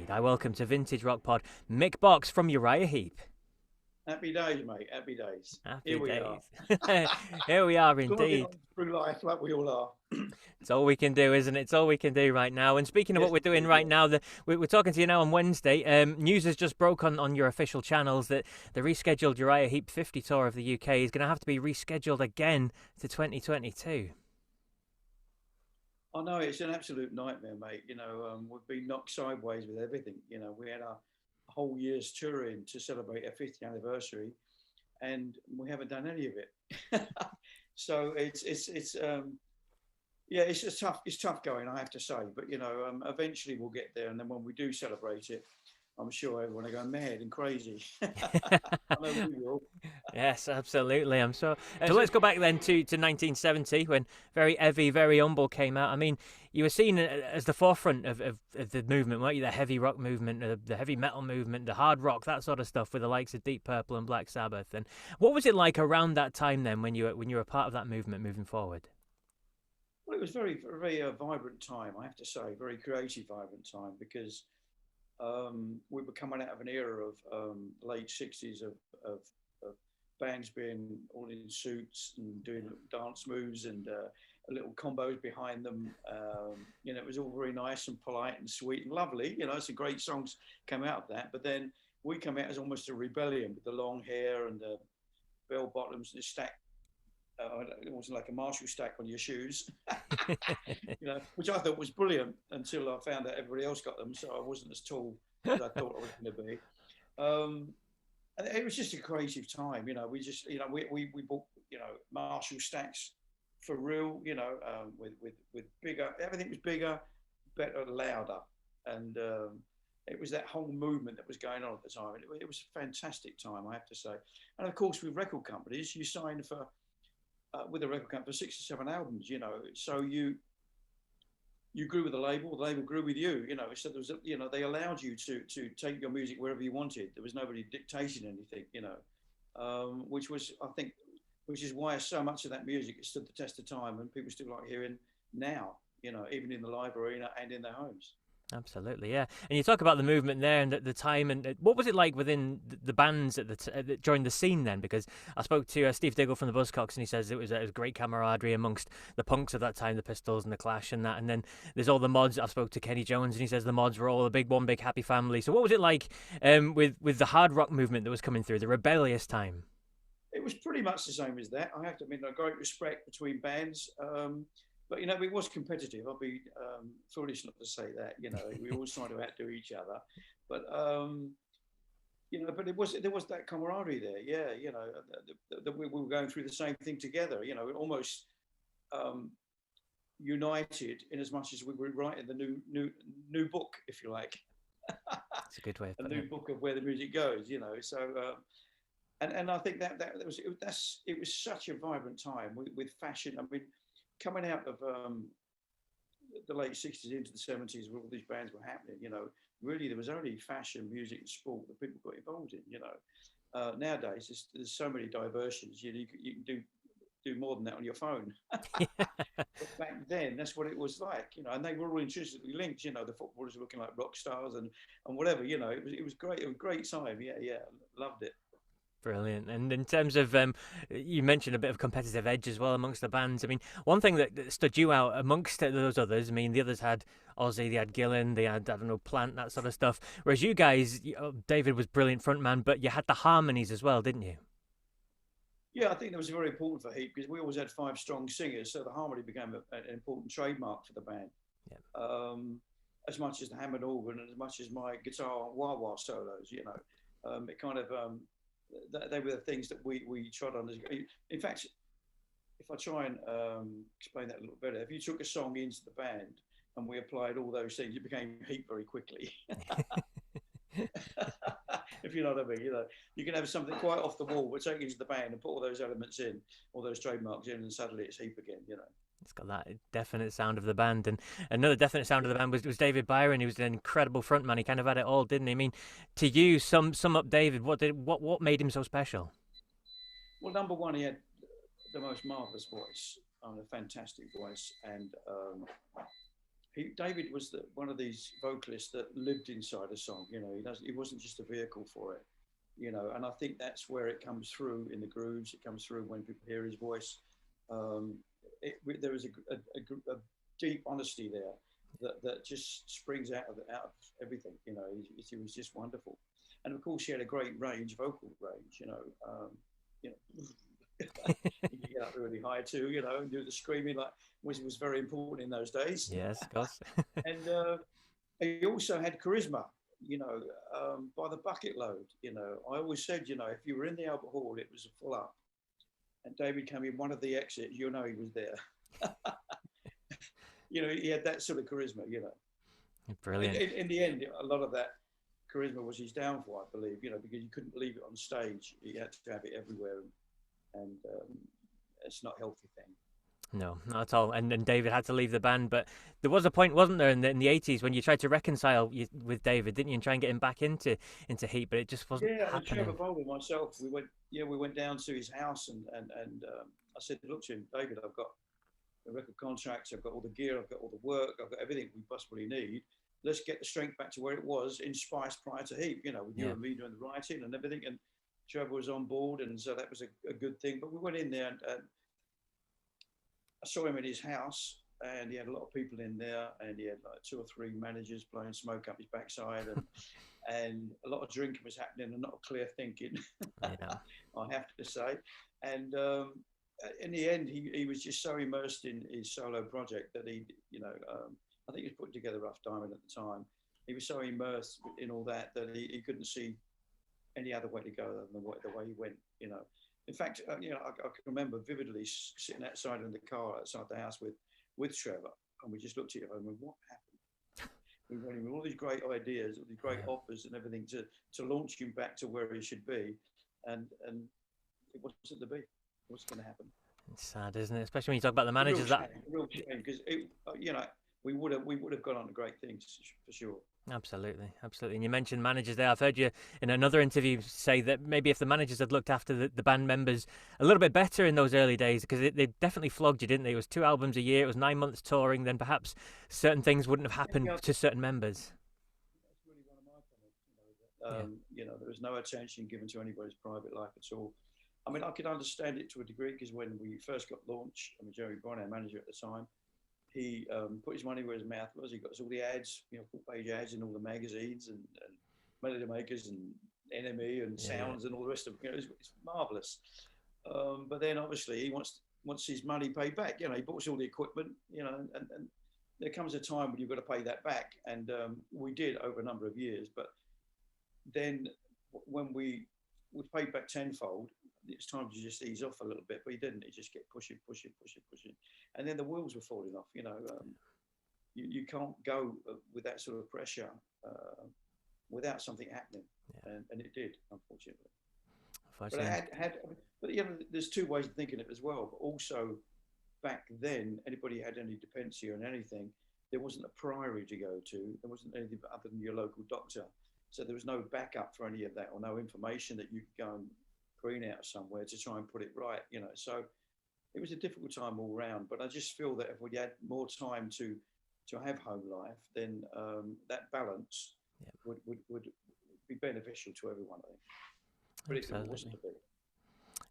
indeed. I welcome to Vintage Rock Pod Mick Box from Uriah Heep. Happy days, mate. Happy days. Happy Here we are. days. Here we are Slogging indeed. on through life like we all are. It's all we can do, isn't it? It's all we can do right now. And speaking of what Yes, we're doing indeed, right yeah. now, we're talking to you now on Wednesday. News has just broke on your official channels that the rescheduled Uriah Heep 50 tour of the UK is going to have to be rescheduled again to 2022. I know it's an absolute nightmare, mate. We've been knocked sideways with everything. We had a whole year's touring to celebrate our 50th anniversary, and we haven't done any of it. So it's just tough. It's tough going, I have to say. But eventually we'll get there, and then when we do celebrate it, I'm sure everyone will go mad and crazy. I know we will. Yes, absolutely. I'm so. So So, let's go back then to 1970 when Very Heavy, Very Humble came out. I mean, you were seen as the forefront of the movement, weren't you? The heavy rock movement, the heavy metal movement, the hard rock, that sort of stuff, with the likes of Deep Purple and Black Sabbath. And what was it like around that time then, when you were a part of that movement moving forward? well, it was very vibrant time, I have to say, very creative, vibrant time, because we were coming out of an era of late 60s of bands being all in suits and doing dance moves and little combos behind them. It was all very nice and polite and sweet and lovely. Some great songs came out of that. But then we come out as almost a rebellion with the long hair and the bell bottoms and the stack. It wasn't like a Marshall stack on your shoes, which I thought was brilliant until I found out everybody else got them. So I wasn't as tall as I thought I was going to be. And it was just a creative time. We just, we bought, Marshall stacks for real, with bigger, everything was bigger, better, louder. And it was that whole movement that was going on at the time. It was a fantastic time, I have to say. And of course, with record companies, you sign for, with a record company for 6 or 7 albums, so you grew with the label grew with you, so there was, they allowed you to take your music wherever you wanted. There was nobody dictating anything, which was, I think, which is why so much of that music has stood the test of time and people still like hearing now, even in the live arena and in their homes. Absolutely, yeah. And you talk about the movement there and the time, and what was it like within the bands during the scene then? Because I spoke to Steve Diggle from the Buzzcocks, and he says it was great camaraderie amongst the punks of that time, the Pistols and the Clash and that. And then there's all the mods. I spoke to Kenny Jones, and he says the mods were all one big happy family. So what was it like with the hard rock movement that was coming through, the rebellious time? It was pretty much the same as that. I have to admit, a great respect between bands. But it was competitive. I'd be foolish not to say that. We always trying to outdo each other, but but there was that camaraderie there. Yeah, that we were going through the same thing together. Almost united in as much as we were writing the new book, if you like. That's a good way of A putting new it. book of where the music goes. So. And I think that it was such a vibrant time with fashion. I mean, coming out of the late 60s into the 70s where all these bands were happening, really there was only fashion, music and sport that people got involved in. Nowadays there's so many diversions, you can do more than that on your phone. But back then that's what it was like, and they were all intrinsically linked, the footballers were looking like rock stars and whatever, it was great. It was a great time. Yeah, loved it. Brilliant. And in terms of, you mentioned a bit of competitive edge as well amongst the bands. I mean, one thing that stood you out amongst those others, I mean, the others had Ozzy, they had Gillan, they had, I don't know, Plant, that sort of stuff. Whereas you guys, David was brilliant frontman, but you had the harmonies as well, didn't you? Yeah, I think that was very important for Heap because we always had 5 strong singers, so the harmony became an important trademark for the band. Yeah. As much as the Hammond organ and as much as my guitar wah wah solos, it kind of they were the things that we tried on. In fact, if I try and explain that a little better, if you took a song into the band and we applied all those things, it became Heap very quickly. If you know what I mean, you can have something quite off the wall, but take it into the band and put all those elements in, all those trademarks in, and suddenly it's Heap again. It's got that definite sound of the band. And another definite sound of the band was David Byron. He was an incredible frontman. He kind of had it all, didn't he? I mean, to you, sum up David. What made him so special? Well, number one, he had the most marvelous voice, a fantastic voice, and David was one of these vocalists that lived inside a song. He wasn't just a vehicle for it. And I think that's where it comes through in the grooves. It comes through when people hear his voice. There is a deep honesty there that just springs out of everything. He was just wonderful, and of course he had a great vocal range. You get up really high too, and do the screaming, like which was very important in those days. Yes, of course. And he also had charisma, by the bucket load. I always said, if you were in the Albert Hall, it was a full up, and David came in one of the exits, he was there. He had that sort of charisma. Brilliant. In the end, a lot of that charisma was his downfall, I believe. Because you couldn't leave it on stage; you had to have it everywhere. And it's not a healthy thing. No, not at all. And then David had to leave the band, but there was a point, wasn't there, in the 80s when you tried to reconcile with David, didn't you, and try and get him back into Heep, but it just wasn't happening. Yeah, Trevor Bowl and myself, we went down to his house, and I said, look to him, David, I've got the record contracts, I've got all the gear, I've got all the work, I've got everything we possibly need. Let's get the strength back to where it was in Spice prior to Heep, with you and me doing the writing and everything. And Trevor was on board, and so that was a good thing. But we went in there, and I saw him in his house, and he had a lot of people in there, and he had like 2 or 3 managers blowing smoke up his backside, and a lot of drinking was happening, and not clear thinking, I have to say. And in the end, he was just so immersed in his solo project that he, I think he was putting together Rough Diamond at the time. He was so immersed in all that he couldn't see any other way to go than the way he went. In fact, I can remember vividly sitting outside in the car outside the house with Trevor, and we just looked at each other and went, what happened? We went in with all these great ideas, all these great offers and everything to launch him back to where he should be, and it wasn't to be. What's going to happen? It's sad, isn't it? Especially when you talk about the managers. Real shame, because we would have gone on to great things for sure. Absolutely. And you mentioned managers there. I've heard you in another interview say that maybe if the managers had looked after the band members a little bit better in those early days, because they definitely flogged you, didn't they? It was 2 albums a year, it was 9 months touring, then perhaps certain things wouldn't have happened to certain members. That's really one of my comments, there was no attention given to anybody's private life at all. I mean, I could understand it to a degree, because when we first got launched, Jerry Bryan, our manager at the time, he put his money where his mouth was. He got us all the ads, full-page ads in all the magazines and Melody Makers and NME and Sounds and all the rest of it. It's marvellous. But then obviously he wants his money paid back. He bought us all the equipment, and there comes a time when you've got to pay that back. And we did over a number of years. But then when we paid back tenfold, it's time to just ease off a little bit, but he didn't. He just kept pushing. And then the wheels were falling off, you can't go with that sort of pressure without something happening. And it did, unfortunately. But there's 2 ways of thinking it as well. But also back then, anybody had any dependency on anything, there wasn't a priory to go to. There wasn't anything other than your local doctor. So there was no backup for any of that, or no information that you could go and green out somewhere to try and put it right, So it was a difficult time all round. But I just feel that if we had more time to have home life, then that balance would be beneficial to everyone, I think. But it wasn't to be.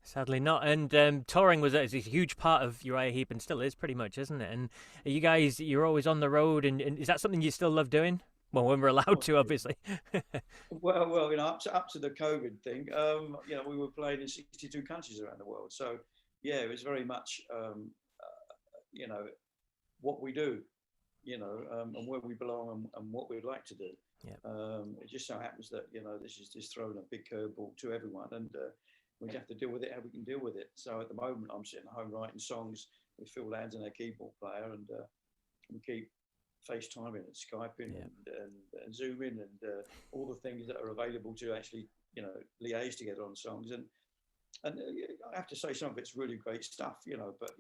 Sadly not. And touring is a huge part of Uriah Heep, and still is pretty much, isn't it? And you guys, you're always on the road, and is that something you still love doing? Well, when we're allowed to, obviously. well, up to the COVID thing, we were playing in 62 countries around the world. So, it was very much, what we do, and where we belong and what we'd like to do. It just so happens that, this is just throwing a big curveball to everyone, and we have to deal with it how we can deal with it. So at the moment, I'm sitting at home writing songs with Phil Landon, our keyboard player, and we keep FaceTiming and Skyping and Zooming and all the things that are available to actually, liaise together on songs. And I have to say some of it's really great stuff, but,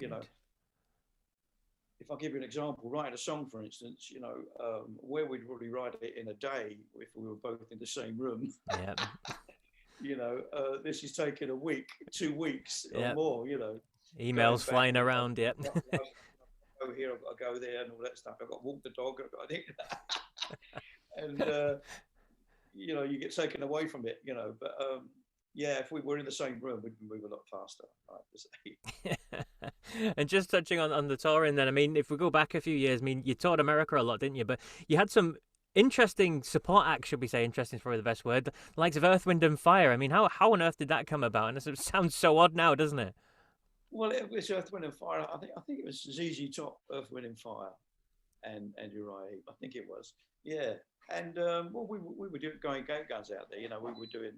if I give you an example, writing a song, for instance, where we'd probably write it in a day if we were both in the same room. This is taking a week, 2 weeks or more, Emails flying around, go here, I've got to go there, and all that stuff. I've got to walk the dog. I've got to and you get taken away from it, But yeah, if we were in the same room, we'd move a lot faster, I have to say. And just touching on the touring, then, I mean, if we go back a few years, I mean, you toured America a lot, didn't you? But you had some interesting support acts, should we say? Interesting is probably the best word. The likes of Earth, Wind and Fire. I mean, how on earth did that come about? And it sounds so odd now, doesn't it? Well, it was Earth, Wind and Fire. I think it was ZZ Top, Earth, Wind and Fire, and Uriah Heep. I think it was. Yeah. And well, we were going guns out there. We were doing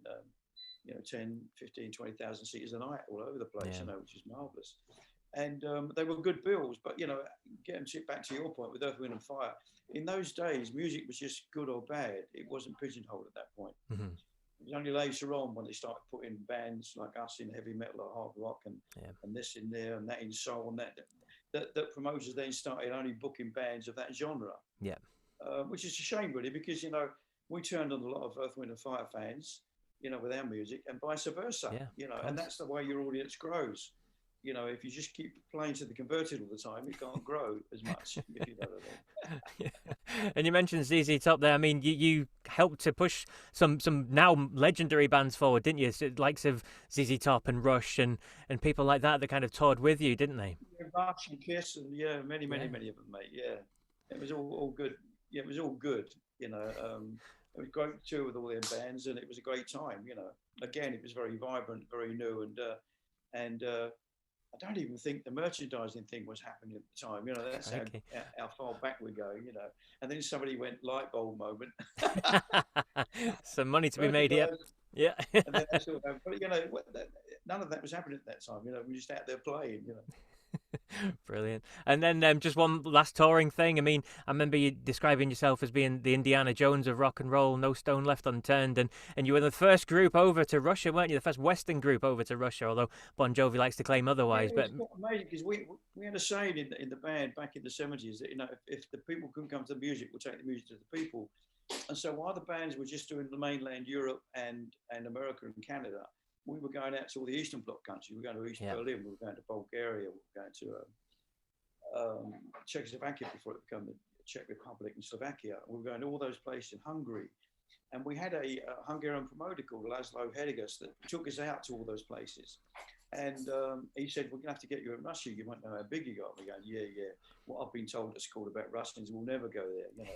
10, 15, 20,000 seaters a night all over the place. Yeah. Which is marvelous. And they were good bills. But getting back to your point with Earth, Wind and Fire. In those days, music was just good or bad. It wasn't pigeonholed at that point. Mm-hmm. It was only later on when they started putting bands like us in heavy metal or hard rock and this in there and that in soul and that promoters then started only booking bands of that genre. Yeah. Which is a shame, really, because we turned on a lot of Earth, Wind and Fire fans, with our music, and vice versa. And that's the way your audience grows. If you just keep playing to the converted all the time, it can't grow as much. If you know what I mean. Yeah. And you mentioned ZZ Top there. I mean, you helped to push some now legendary bands forward, didn't you? So, likes of ZZ Top and Rush and people like that kind of toured with you, didn't they? Yeah, Rush and Kiss and many of them, mate. Yeah, it was all good. Yeah, it was all good. It was great to tour with all them bands, and it was a great time. Again, it was very vibrant, very new, and I don't even think the merchandising thing was happening at the time. That's how far back we go. And then somebody went light bulb moment. Some money to be made here. Yeah. And then that's all happened. But none of that was happening at that time. We were just out there playing. Brilliant. And then just one last touring thing. I mean, I remember you describing yourself as being the Indiana Jones of rock and roll, no stone left unturned, and you were the first group over to Russia, weren't you? The first Western group over to Russia, although Bon Jovi likes to claim otherwise. But it's amazing because we had a saying in the band back in the 70s that if the people couldn't come to the music, we'll take the music to the people. And so while the bands were just doing the mainland Europe and America and Canada, we were going out to all the Eastern Bloc countries. We were going to East Berlin, we were going to Bulgaria, we were going to Czechoslovakia before it became the Czech Republic and Slovakia. We were going to all those places in Hungary. And we had a Hungarian promoter called Laszlo Hedigas that took us out to all those places. And he said, we're going to have to get you in Russia. You won't know how big you got. We're going, yeah. What I've been told at school about Russians, we'll never go there,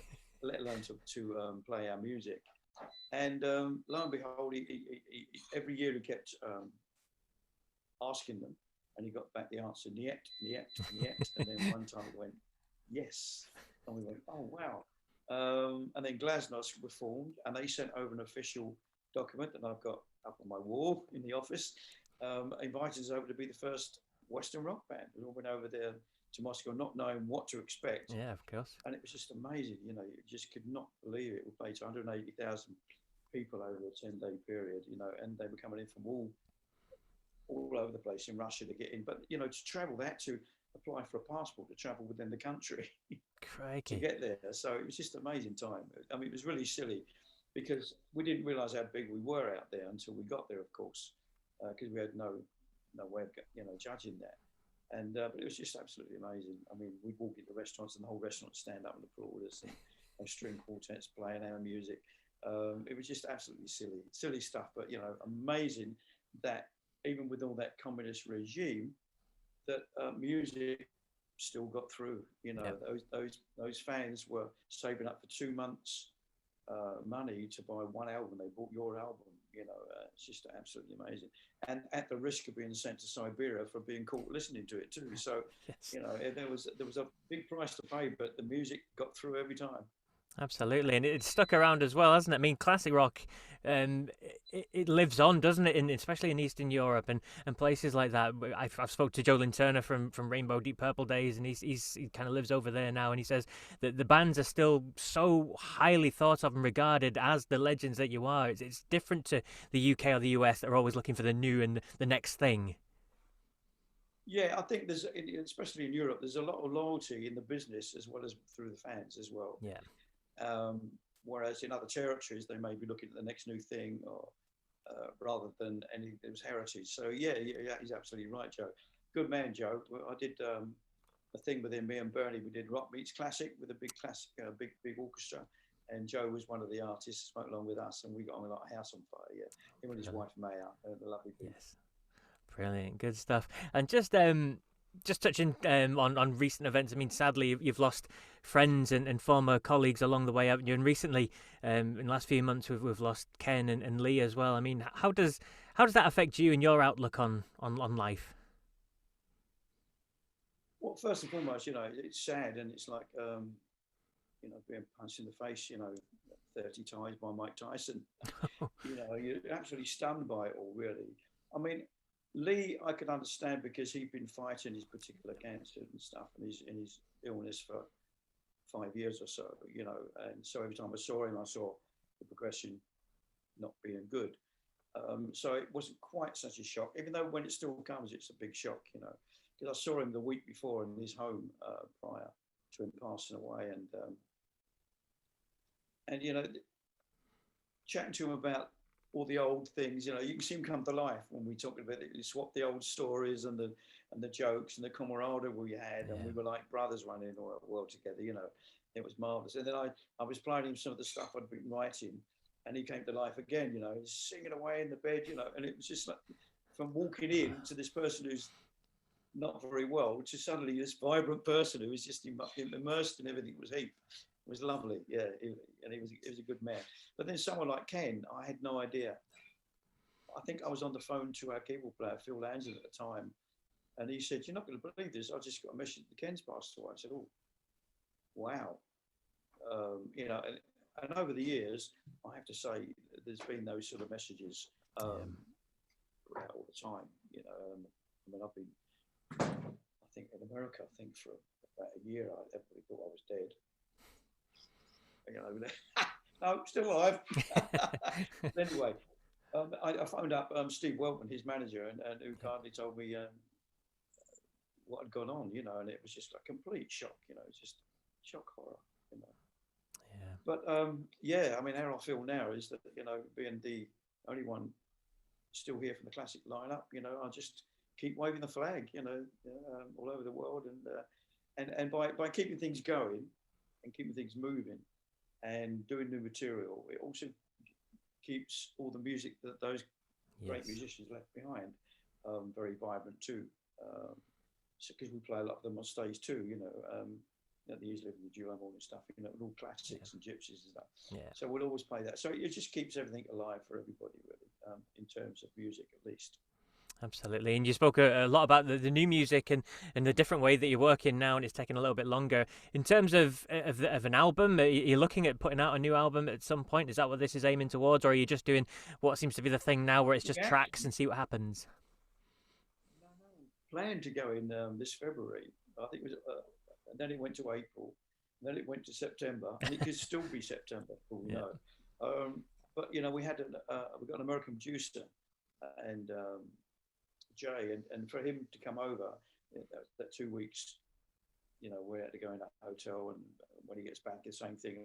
let alone to play our music. And lo and behold, he every year he kept asking them, and he got back the answer, niet. And then one time it went, yes. And we went, oh, wow. And then Glasnost were formed, and they sent over an official document that I've got up on my wall in the office, invited us over to be the first Western rock band. We all went over there to Moscow, not knowing what to expect. Yeah, of course. And it was just amazing. You just could not believe it. We played to 180,000 people over a 10-day period, and they were coming in from all over the place in Russia to get in. But, to travel, they had to apply for a passport to travel within the country to get there. So it was just an amazing time. I mean, it was really silly because we didn't realize how big we were out there until we got there, of course, because we had no way of, judging that. And but it was just absolutely amazing. I mean, we'd walk into restaurants and the whole restaurant would stand up and applaud us, and string quartets playing our music. It was just absolutely silly stuff. But amazing that even with all that communist regime, that music still got through. Those fans were saving up for 2 months' money to buy one album. They bought your album. It's just absolutely amazing. And at the risk of being sent to Siberia for being caught listening to it too. So, yes. There was a big price to pay, but the music got through every time. Absolutely, and it stuck around as well, hasn't it? I mean, classic rock, it lives on, doesn't it? Especially in Eastern Europe and places like that. I've spoke to Joe Lynn Turner from Rainbow Deep Purple days, and he kind of lives over there now, and he says that the bands are still so highly thought of and regarded as the legends that you are. It's different to the UK or the US that are always looking for the new and the next thing. Yeah, I think especially in Europe, there's a lot of loyalty in the business as well as through the fans as well. Yeah. Whereas in other territories, they may be looking at the next new thing, or rather than it was heritage. So yeah, he's absolutely right, Joe. Good man, Joe. I did a thing within me and Bernie. We did Rock Meets Classic with a big classic, big orchestra. And Joe was one of the artists who spoke along with us, and we got on like a house on fire. Yeah, him and his wife Maya, the lovely people. Yes, brilliant, good stuff. And just touching on recent events. I mean, sadly, you've lost friends and former colleagues along the way, haven't you? And recently, in the last few months, we've lost Ken and Lee as well. I mean, how does that affect you and your outlook on life? Well, first and foremost, it's sad, and it's like being punched in the face, 30 times by Mike Tyson. You're absolutely stunned by it all, really. I mean, Lee, I could understand because he'd been fighting his particular cancer and stuff, and his illness for 5 years or so, and so every time I saw him, I saw the progression not being good. So it wasn't quite such a shock, even though when it still comes, it's a big shock, because I saw him the week before in his home prior to him passing away, and chatting to him about all the old things, you can see him come to life when we talk about it. You swap the old stories and the jokes and the camaraderie we had, and we were like brothers running the world together. It was marvelous. And then I was playing him some of the stuff I'd been writing, and he came to life again. He's singing away in the bed, and it was just like from walking in to this person who's not very well to suddenly this vibrant person who was just immersed in everything. It was Heep. It was lovely, yeah, and he was a good man. But then someone like Ken, I had no idea. I think I was on the phone to our keyboard player, Phil Lansing, at the time, and he said, "You're not going to believe this. I just got a message that Ken's passed away." I said, "Oh, wow." And over the years, I have to say, there's been those sort of messages throughout all the time. I mean, I've been, I think in America, for about a year, everybody thought I was dead. No, still alive. Anyway, I phoned up Steve Weltman, his manager, and who kindly told me what had gone on, and it was just a complete shock, it's just shock horror, Yeah. But I mean, how I feel now is that, being the only one still here from the classic lineup, I just keep waving the flag, all over the world, and by keeping things going and keeping things moving and doing new material, it also keeps all the music that those great musicians left behind very vibrant too. Because we play a lot of them on stage too, they usually live in the duo and stuff, all classics and gypsies and stuff. Yeah. So we'll always play that. So it just keeps everything alive for everybody, really, in terms of music at least. Absolutely. And you spoke a lot about the new music and the different way that you're working now, and it's taking a little bit longer. In terms of an album, are you looking at putting out a new album at some point? Is that what this is aiming towards? Or are you just doing what seems to be the thing now where it's just tracks and see what happens? No. Planned to go in this February. I think it was, and then it went to April, and then it went to September, and it could still be September, we know. But, we had we got an American producer and Jay, and for him to come over, that 2 weeks, we had to go in a hotel, and when he gets back, the same thing,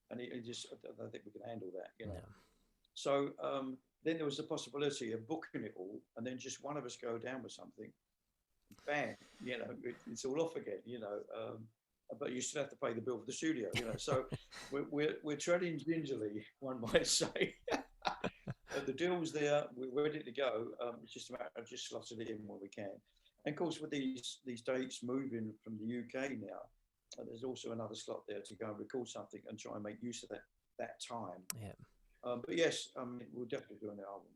and he just, I don't think we can handle that, No. So then there was the possibility of booking it all, and then just one of us go down with something, bang, it's all off again, but you still have to pay the bill for the studio, So we're treading gingerly, one might say. The deal's there. We're ready to go. It's just a matter of just slotting it in when we can. And of course, with these dates moving from the UK now, there's also another slot there to go and record something and try and make use of that time. Yeah. But yes, we'll definitely do an album.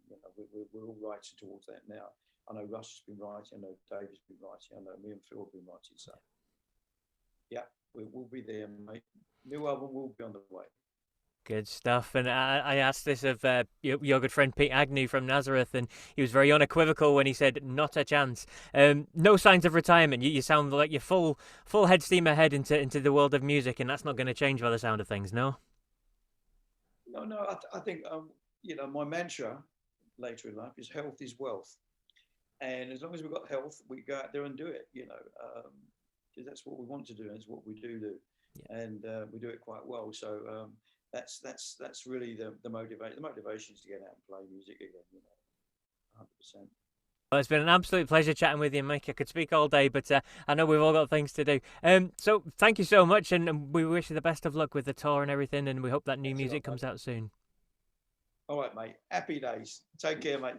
We're all writing towards that now. I know Russ has been writing. I know David's been writing. I know me and Phil have been writing. So yeah, we'll be there, mate. New album will be on the way. Good stuff. And I asked this of your good friend Pete Agnew from Nazareth, and he was very unequivocal when he said, "Not a chance." No signs of retirement. You sound like you're full head steam ahead into the world of music, and that's not going to change by the sound of things, no? No. I think my mantra later in life is health is wealth, and as long as we've got health, we go out there and do it. Because that's what we want to do, and it's what we do, and we do it quite well. So. That's really the motivation. The motivation is to get out and play music again, 100%. Well, it's been an absolute pleasure chatting with you, Mike. I could speak all day, but I know we've all got things to do. So thank you so much, and we wish you the best of luck with the tour and everything, and we hope that new Thanks a music lot, comes mate. out soon. All right, mate. Happy days. Take care, mate.